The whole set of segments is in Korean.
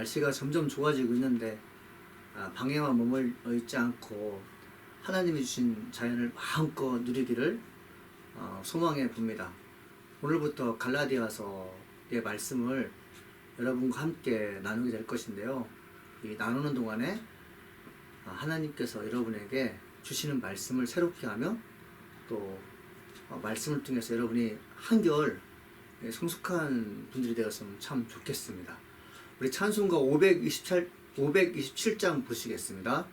날씨가 점점 좋아지고 있는데 방에만 머물러 있지 않고 하나님이 주신 자연을 마음껏 누리기를 소망해 봅니다. 오늘부터 갈라디아서의 말씀을 여러분과 함께 나누게 될 것인데요. 이 나누는 동안에 하나님께서 여러분에게 주시는 말씀을 새롭게 하며 또 말씀을 통해서 여러분이 한결 성숙한 분들이 되었으면 참 좋겠습니다. 우리 찬송가 527장 보시겠습니다.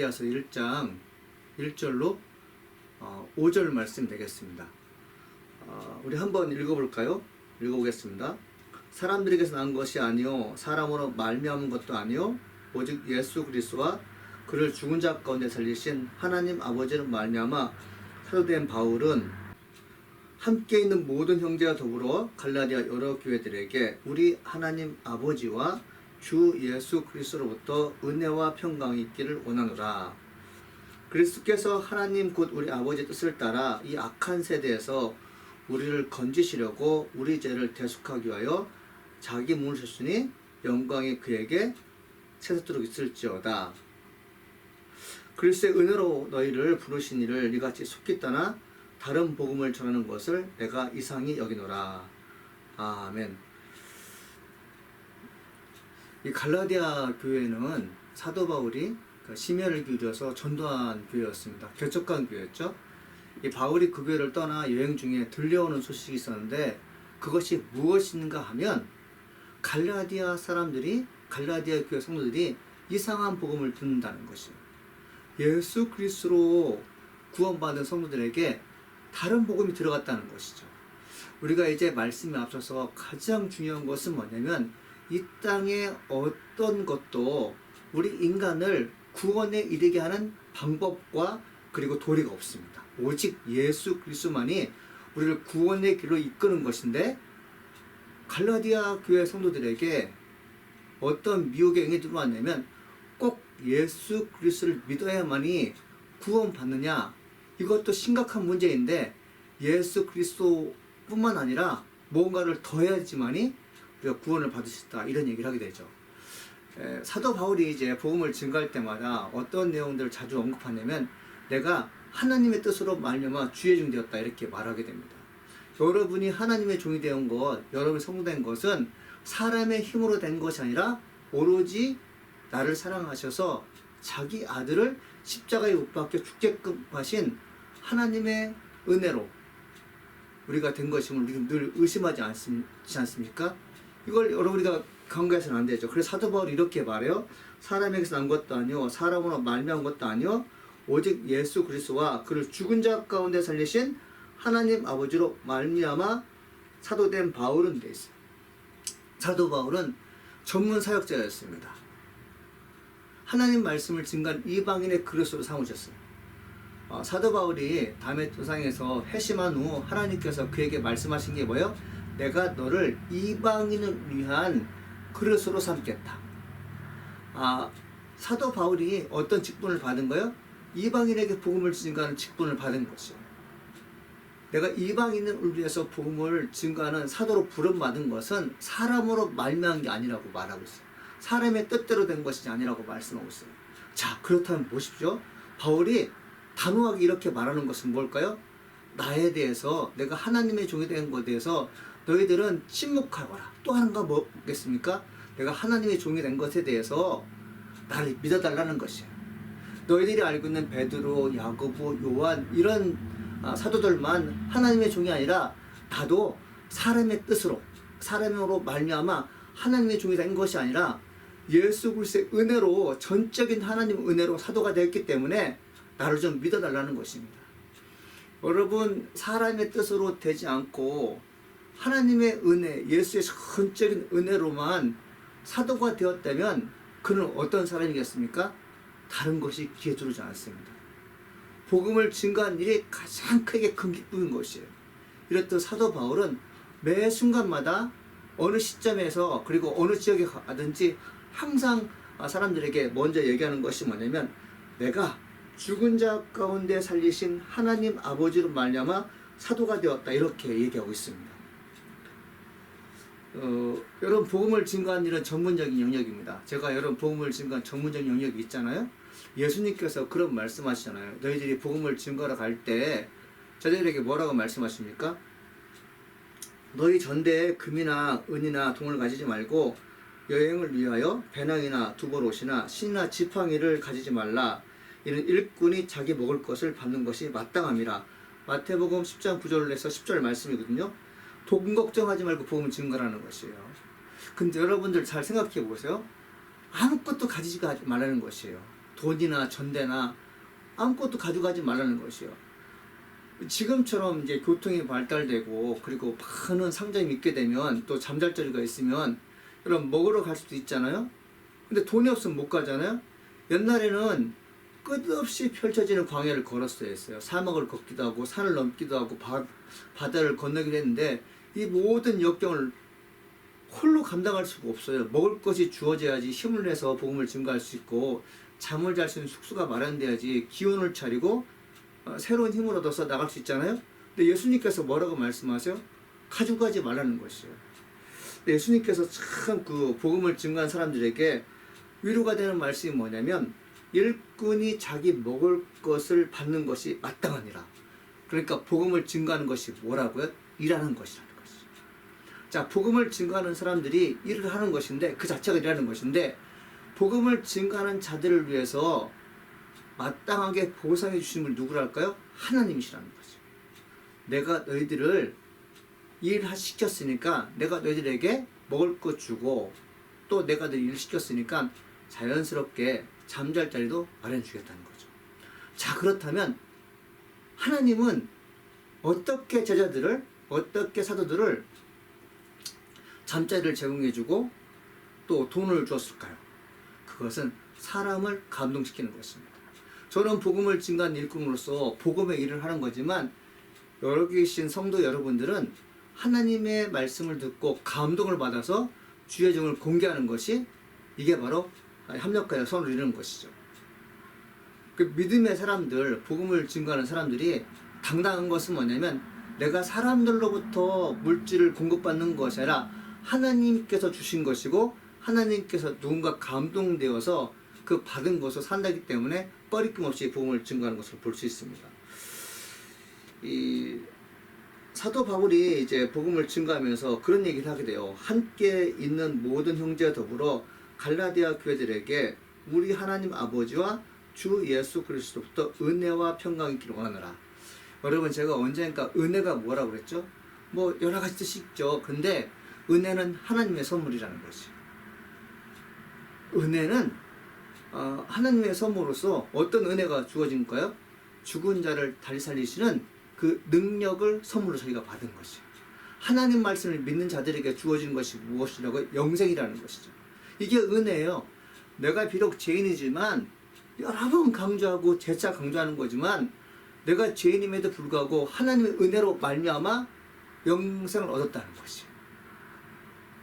갈라디아서 1장 1절로 5절 말씀 되겠습니다. 우리 한번 읽어볼까요? 읽어보겠습니다. 사람들에게서 난 것이 아니요 사람으로 말미암은 것도 아니요 오직 예수 그리스도와 그를 죽은 자 가운데 살리신 하나님 아버지로 말미암아 사도된 바울은 함께 있는 모든 형제와 더불어 갈라디아 여러 교회들에게 우리 하나님 아버지와 주 예수 그리스도로부터 은혜와 평강이 있기를 원하노라. 그리스도께서 하나님 곧 우리 아버지의 뜻을 따라 이 악한 세대에서 우리를 건지시려고 우리 죄를 대속하기 위하여 자기 몸을 주시니 영광이 그에게 세세토록 있을지어다. 그리스도의 은혜로 너희를 부르신 이를 이같이 속히 떠나 다른 복음을 전하는 것을 내가 이상히 여기노라. 아멘. 이 갈라디아 교회는 사도 바울이 심혈을 기울여서 전도한 교회였습니다. 개척한 교회였죠. 이 바울이 그 교회를 떠나 여행 중에 들려오는 소식이 있었는데 그것이 무엇인가 하면 갈라디아 교회 성도들이 이상한 복음을 듣는다는 것이에요. 예수 그리스도로 구원받은 성도들에게 다른 복음이 들어갔다는 것이죠. 우리가 이제 말씀에 앞서서 가장 중요한 것은 뭐냐면 이 땅에 어떤 것도 우리 인간을 구원에 이르게 하는 방법과 그리고 도리가 없습니다. 오직 예수 그리스도만이 우리를 구원의 길로 이끄는 것인데 갈라디아 교회 성도들에게 어떤 미혹의 영이 들어왔냐면 꼭 예수 그리스도를 믿어야만이 구원받느냐, 이것도 심각한 문제인데 예수 그리스도뿐만 아니라 뭔가를 더 해야지만이 우리가 구원을 받을 수 있다, 이런 얘기를 하게 되죠. 사도 바울이 이제 복음을 증거할 때마다 어떤 내용들을 자주 언급하냐면 내가 하나님의 뜻으로 말미암아 주의 종 되었다, 이렇게 말하게 됩니다. 여러분이 하나님의 종이 되온 것, 여러분이 성도된 것은 사람의 힘으로 된 것이 아니라 오로지 나를 사랑하셔서 자기 아들을 십자가에 못 박혀 죽게끔 하신 하나님의 은혜로 우리가 된 것임을 우리가 늘 의심하지 않습니까? 이걸 우리가 간과해서는 안 되죠. 그래서 사도 바울이 이렇게 말해요. 사람에게서 난 것도 아니요 사람으로 말미암은 것도 아니요 오직 예수 그리스도와 그를 죽은 자 가운데 살리신 하나님 아버지로 말미암아 사도된 바울은 돼 있어요. 사도 바울은 전문 사역자였습니다. 하나님 말씀을 증거한 이방인의 그릇으로 삼으셨어요. 사도 바울이 담의 도상에서 회심한 후 하나님께서 그에게 말씀하신 게 뭐예요? 내가 너를 이방인을 위한 그릇으로 삼겠다. 사도 바울이 어떤 직분을 받은 거예요? 이방인에게 복음을 증거하는 직분을 받은 것이에요. 내가 이방인을 위해서 복음을 증거하는 사도로 부름받은 것은 사람으로 말미암은 게 아니라고 말하고 있어요. 사람의 뜻대로 된 것이 아니라고 말씀하고 있어요. 자, 그렇다면 보십시오. 바울이 단호하게 이렇게 말하는 것은 뭘까요? 나에 대해서, 내가 하나님의 종이 된 것에 대해서 너희들은 침묵하거라. 또 하는가 뭐겠습니까? 내가 하나님의 종이 된 것에 대해서 나를 믿어달라는 것이에요. 너희들이 알고 있는 베드로, 야고보, 요한 이런 사도들만 하나님의 종이 아니라 나도 사람의 뜻으로, 사람으로 말미암아 하나님의 종이 된 것이 아니라 예수 그리스도의 은혜로, 전적인 하나님 은혜로 사도가 되었기 때문에 나를 좀 믿어달라는 것입니다. 여러분, 사람의 뜻으로 되지 않고 하나님의 은혜, 예수의 전적인 은혜로만 사도가 되었다면 그는 어떤 사람이겠습니까? 다른 것이 귀에 들어오지 않습니다. 복음을 증거한 일이 가장 크게 큰 기쁨인 것이에요. 이렇듯 사도 바울은 매 순간마다 어느 시점에서 그리고 어느 지역에 가든지 항상 사람들에게 먼저 얘기하는 것이 뭐냐면 내가 죽은 자 가운데 살리신 하나님 아버지로 말미암아 사도가 되었다, 이렇게 얘기하고 있습니다. 여러분, 복음을 증거한 일은 전문적인 영역입니다. 제가 여러분 복음을 증거한 전문적인 영역이 있잖아요. 예수님께서 그런 말씀하시잖아요. 너희들이 복음을 증거하러 갈 때 저희들에게 뭐라고 말씀하십니까? 너희 전대에 금이나 은이나 동을 가지지 말고 여행을 위하여 배낭이나 두벌옷이나 신이나 지팡이를 가지지 말라. 이는 일꾼이 자기 먹을 것을 받는 것이 마땅함이라. 마태복음 10장 9절에서 10절 말씀이거든요. 돈 걱정하지 말고 복음을 증거하는 것이에요. 근데 여러분들 잘 생각해 보세요. 아무것도 가지지 말라는 것이에요. 돈이나 전대나 아무것도 가져가지 말라는 것이에요. 지금처럼 이제 교통이 발달되고 그리고 많은 상점이 있게 되면 또 잠잘자리가 있으면 여러분 먹으러 갈 수도 있잖아요. 근데 돈이 없으면 못 가잖아요. 옛날에는 끝없이 펼쳐지는 광야를 걸었어야 했어요. 사막을 걷기도 하고 산을 넘기도 하고 바다를 건너기도 했는데 이 모든 역경을 홀로 감당할 수가 없어요. 먹을 것이 주어져야지 힘을 내서 복음을 증거할 수 있고 잠을 잘 수 있는 숙소가 마련돼야지 기운을 차리고 새로운 힘을 얻어서 나갈 수 있잖아요. 근데 예수님께서 뭐라고 말씀하세요? 가져가지 말라는 것이에요. 근데 예수님께서 참 그 복음을 증거한 사람들에게 위로가 되는 말씀이 뭐냐면 일꾼이 자기 먹을 것을 받는 것이 마땅하니라. 그러니까 복음을 증거하는 것이 뭐라고요? 일하는 것이라는 것이죠. 자, 복음을 증거하는 사람들이 일을 하는 것인데 그 자체가 일하는 것인데 복음을 증거하는 자들을 위해서 마땅하게 보상해 주신 분 누구랄까요? 하나님이시라는 거죠. 내가 너희들을 일시켰으니까 내가 너희들에게 먹을 것 주고 또 내가 너희 일 시켰으니까 자연스럽게 잠잘 자리도 마련해 주겠다는 거죠. 자, 그렇다면 하나님은 어떻게 제자들을, 어떻게 사도들을 잠자리를 제공해 주고 또 돈을 주었을까요? 그것은 사람을 감동시키는 것입니다. 저는 복음을 증거한 일꾼으로서 복음의 일을 하는 거지만 여기 계신 성도 여러분들은 하나님의 말씀을 듣고 감동을 받아서 주의 종을 공개하는 것이 이게 바로 협력하여 선을 이루는 것이죠. 그 믿음의 사람들, 복음을 증거하는 사람들이 당당한 것은 뭐냐면 내가 사람들로부터 물질을 공급받는 것이 아니라 하나님께서 주신 것이고 하나님께서 누군가 감동되어서 그 받은 것을 산다기 때문에 꺼리낌 없이 복음을 증거하는 것을 볼 수 있습니다. 이 사도 바울이 이제 복음을 증거하면서 그런 얘기를 하게 돼요. 함께 있는 모든 형제와 더불어 갈라디아 교회들에게 우리 하나님 아버지와 주 예수 그리스도부터 은혜와 평강이 있기를 원하노라. 여러분, 제가 언젠가 은혜가 뭐라고 그랬죠? 뭐 여러 가지 뜻이 있죠. 근데 은혜는 하나님의 선물이라는 것이. 은혜는 하나님의 선물로서 어떤 은혜가 주어진가요? 죽은 자를 다시 살리시는 그 능력을 선물로 저희가 받은 것이에요. 하나님 말씀을 믿는 자들에게 주어진 것이 무엇이라고요? 영생이라는 것이죠. 이게 은혜예요. 내가 비록 죄인이지만 여러 번 강조하고 재차 강조하는 거지만 내가 죄인임에도 불구하고 하나님의 은혜로 말미암아 영생을 얻었다는 것이에요.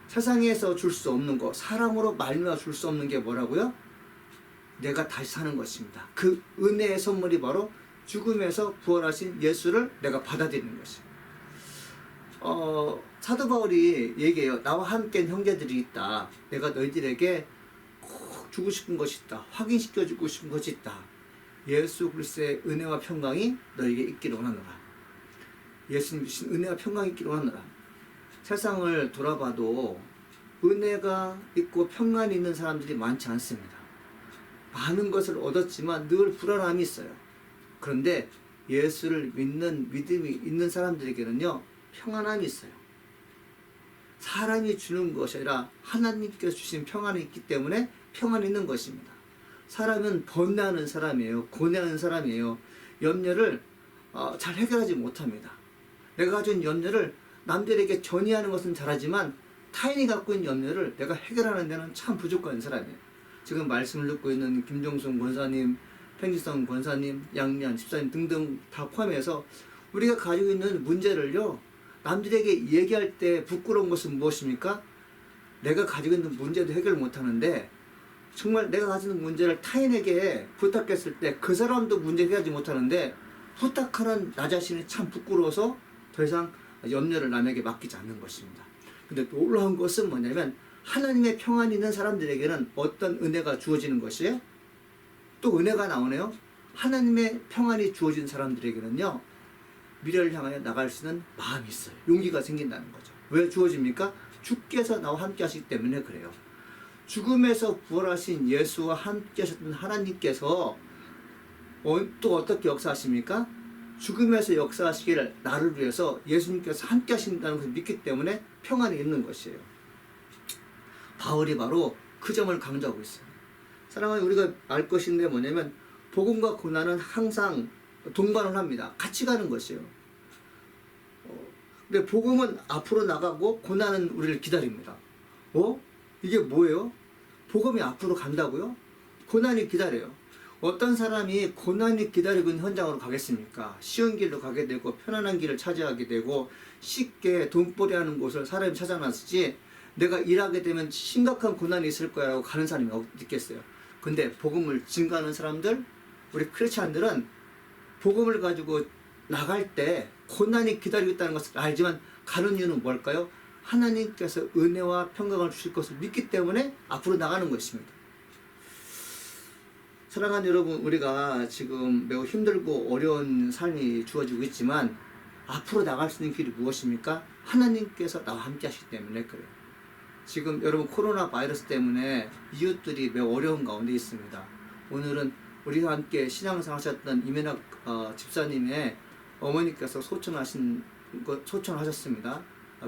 세상에서 줄 수 없는 거, 사람으로 말미암아 줄 수 없는 게 뭐라고요? 내가 다시 사는 것입니다. 그 은혜의 선물이 바로 죽음에서 부활하신 예수를 내가 받아들이는 것이에요. 사도 바울이 얘기해요. 나와 함께 형제들이 있다. 내가 너희들에게 꼭 주고 싶은 것이 있다. 확인시켜주고 싶은 것이 있다. 예수 그리스도의 은혜와 평강이 너에게 있기를 원하노라. 예수님 주신 은혜와 평강이 있기를 원하노라. 세상을 돌아봐도 은혜가 있고 평안이 있는 사람들이 많지 않습니다. 많은 것을 얻었지만 늘 불안함이 있어요. 그런데 예수를 믿는 믿음이 있는 사람들에게는요, 평안함이 있어요. 사람이 주는 것이 아니라 하나님께서 주신 평안이 있기 때문에 평안이 있는 것입니다. 사람은 번뇌하는 사람이에요. 고뇌하는 사람이에요. 염려를 잘 해결하지 못합니다. 내가 가진 염려를 남들에게 전이하는 것은 잘하지만 타인이 갖고 있는 염려를 내가 해결하는 데는 참 부족한 사람이에요. 지금 말씀을 듣고 있는 김종순 권사님, 팽지성 권사님, 양미안 집사님 등등 다 포함해서 우리가 가지고 있는 문제를요, 남들에게 얘기할 때 부끄러운 것은 무엇입니까? 내가 가지고 있는 문제도 해결 못하는데 정말 내가 가지고 있는 문제를 타인에게 부탁했을 때 그 사람도 문제 해결하지 못하는데 부탁하는 나 자신이 참 부끄러워서 더 이상 염려를 남에게 맡기지 않는 것입니다. 근데 놀라운 것은 뭐냐면 하나님의 평안이 있는 사람들에게는 어떤 은혜가 주어지는 것이에요? 또 은혜가 나오네요. 하나님의 평안이 주어진 사람들에게는요, 미래를 향하여 나갈 수 있는 마음이 있어요. 용기가 생긴다는 거죠. 왜 주어집니까? 주께서 나와 함께 하시기 때문에 그래요. 죽음에서 부활하신 예수와 함께 하셨던 하나님께서 또 어떻게 역사하십니까? 죽음에서 역사하시기를 나를 위해서 예수님께서 함께 하신다는 것을 믿기 때문에 평안이 있는 것이에요. 바울이 바로 그 점을 강조하고 있어요. 사랑하는 우리가 알 것인데 뭐냐면 복음과 고난은 항상 동반을 합니다. 같이 가는 것이에요. 근데 복음은 앞으로 나가고 고난은 우리를 기다립니다. 이게 뭐예요? 복음이 앞으로 간다고요? 고난이 기다려요. 어떤 사람이 고난이 기다리고 있는 현장으로 가겠습니까? 쉬운 길로 가게 되고 편안한 길을 차지하게 되고 쉽게 돈벌이 하는 곳을 사람이 찾아놨지, 내가 일하게 되면 심각한 고난이 있을 거야 라고 가는 사람이 어디 있겠어요? 근데 복음을 증거하는 사람들, 우리 크리스찬들은 복음을 가지고 나갈 때 고난이 기다리고 있다는 것을 알지만 가는 이유는 뭘까요? 하나님께서 은혜와 평강을 주실 것을 믿기 때문에 앞으로 나가는 것입니다. 사랑하는 여러분, 우리가 지금 매우 힘들고 어려운 삶이 주어지고 있지만 앞으로 나갈 수 있는 길이 무엇입니까? 하나님께서 나와 함께 하시기 때문에 그래요. 지금 여러분 코로나 바이러스 때문에 이웃들이 매우 어려운 가운데 있습니다. 오늘은 우리와 함께 신앙생활 하셨던 이면학 집사님의 어머니께서 소천하셨습니다.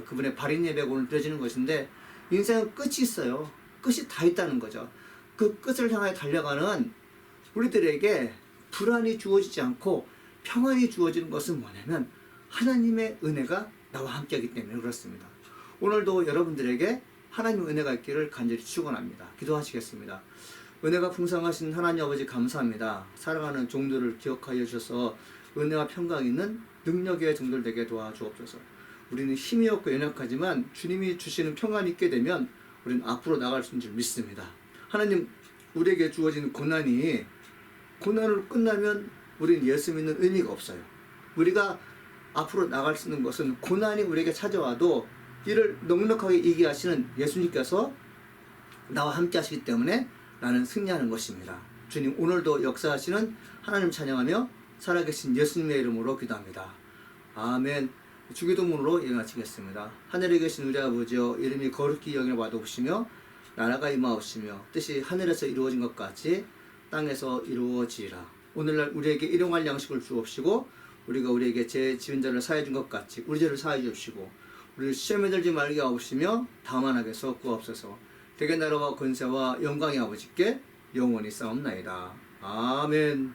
그분의 발인 예배가 오늘 드려지는 것인데 인생은 끝이 있어요. 끝이 다 있다는 거죠. 그 끝을 향해 달려가는 우리들에게 불안이 주어지지 않고 평안이 주어지는 것은 뭐냐면 하나님의 은혜가 나와 함께하기 때문에 그렇습니다. 오늘도 여러분들에게 하나님의 은혜가 있기를 간절히 축원합니다. 기도하시겠습니다. 은혜가 풍성하신 하나님 아버지 감사합니다. 사랑하는 종들을 기억하여 주셔서 은혜와 평강이 있는 능력의 종들 되게 도와주옵소서. 우리는 힘이 없고 연약하지만 주님이 주시는 평안이 있게 되면 우리는 앞으로 나갈 수 있는 줄 믿습니다. 하나님, 우리에게 주어진 고난을 끝나면 우리는 예수 믿는 의미가 없어요. 우리가 앞으로 나갈 수 있는 것은 고난이 우리에게 찾아와도 이를 넉넉하게 이기게 하시는 예수님께서 나와 함께 하시기 때문에 나는 승리하는 것입니다. 주님, 오늘도 역사하시는 하나님 찬양하며 살아계신 예수님의 이름으로 기도합니다. 아멘. 주기도문으로 예언하시겠습니다. 하늘에 계신 우리 아버지여, 이름이 거룩히 여김을 받아오시며 나라가 임하옵시며 뜻이 하늘에서 이루어진 것 같이 땅에서 이루어지리라. 오늘날 우리에게 일용할 양식을 주옵시고 우리가 우리에게 제 지은자를 사해 준 것 같이 우리 죄를 사해 주옵시고 우리를 시험에 들지 말게 하옵시며 다만 악에서 구하옵소서. 대개 나라와 권세와 영광이 아버지께 영원히 싸움나이다. 아멘.